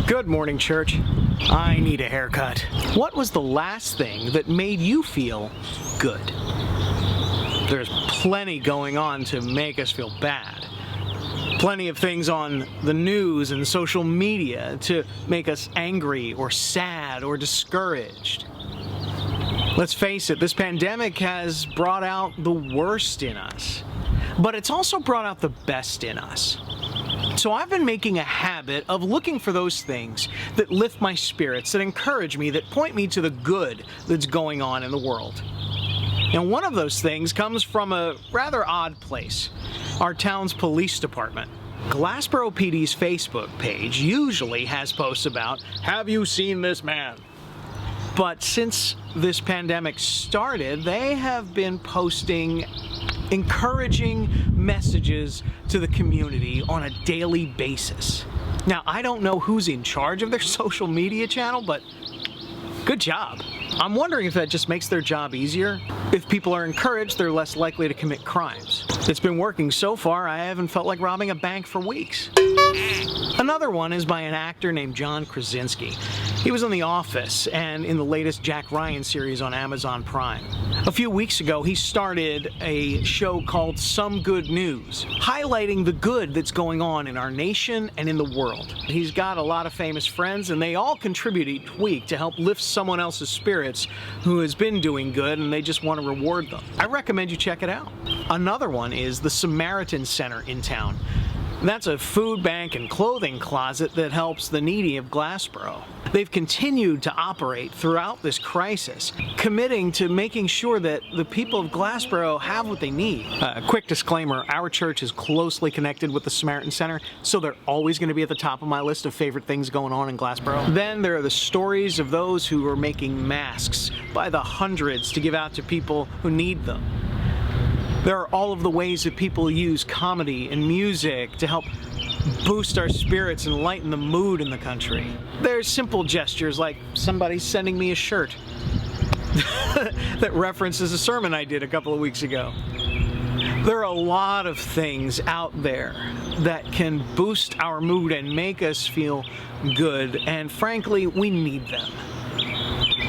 Good morning, church. I need a haircut. What was the last thing that made you feel good? There's plenty going on to make us feel bad. Plenty of things on the news and social media to make us angry or sad or discouraged. Let's face it, this pandemic has brought out the worst in us, but it's also brought out the best in us. So I've been making a habit of looking for those things that lift my spirits, that encourage me, that point me to the good that's going on in the world. And one of those things comes from a rather odd place, our town's police department. Glassboro PD's Facebook page usually has posts about, "Have you seen this man?" But since this pandemic started, they have been posting encouraging messages to the community on a daily basis. Now, I don't know who's in charge of their social media channel, but good job. I'm wondering if that just makes their job easier. If people are encouraged, they're less likely to commit crimes. It's been working so far, I haven't felt like robbing a bank for weeks. Another one is by an actor named John Krasinski. He was in The Office and in the latest Jack Ryan series on Amazon Prime. A few weeks ago, he started a show called Some Good News, highlighting the good that's going on in our nation and in the world. He's got a lot of famous friends, and they all contribute each week to help lift someone else's spirits who has been doing good, and they just want to reward them. I recommend you check it out. Another one is the Samaritan Center in town. That's a food bank and clothing closet that helps the needy of Glassboro. They've continued to operate throughout this crisis, committing to making sure that the people of Glassboro have what they need. Quick disclaimer, our church is closely connected with the Samaritan Center, so they're always going to be at the top of my list of favorite things going on in Glassboro. Then there are the stories of those who are making masks by the hundreds to give out to people who need them. There are all of the ways that people use comedy and music to help boost our spirits and lighten the mood in the country. There's simple gestures like somebody sending me a shirt that references a sermon I did a couple of weeks ago. There are a lot of things out there that can boost our mood and make us feel good, and frankly, we need them.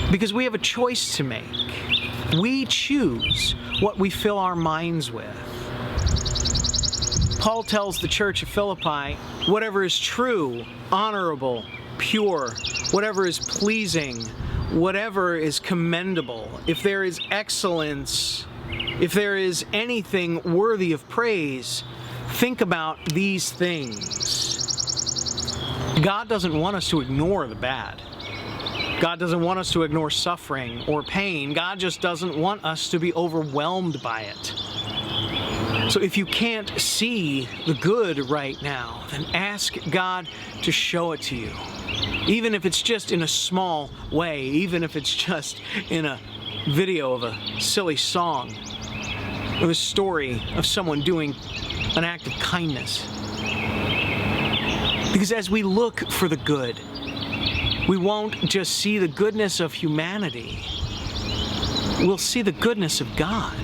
Because we have a choice to make. We choose what we fill our minds with. Paul tells the church of Philippi, whatever is true, honorable, pure, whatever is pleasing, whatever is commendable, if there is excellence, if there is anything worthy of praise, think about these things. God doesn't want us to ignore the bad. God doesn't want us to ignore suffering or pain. God just doesn't want us to be overwhelmed by it. So if you can't see the good right now, then ask God to show it to you. Even if it's just in a small way, even if it's just in a video of a silly song, or the story of someone doing an act of kindness. Because as we look for the good, we won't just see the goodness of humanity, we'll see the goodness of God.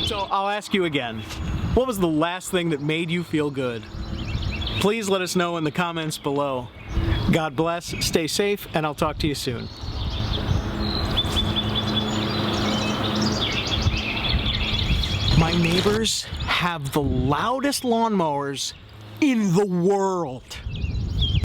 So I'll ask you again, what was the last thing that made you feel good? Please let us know in the comments below. God bless, stay safe, and I'll talk to you soon. My neighbors have the loudest lawnmowers in the world.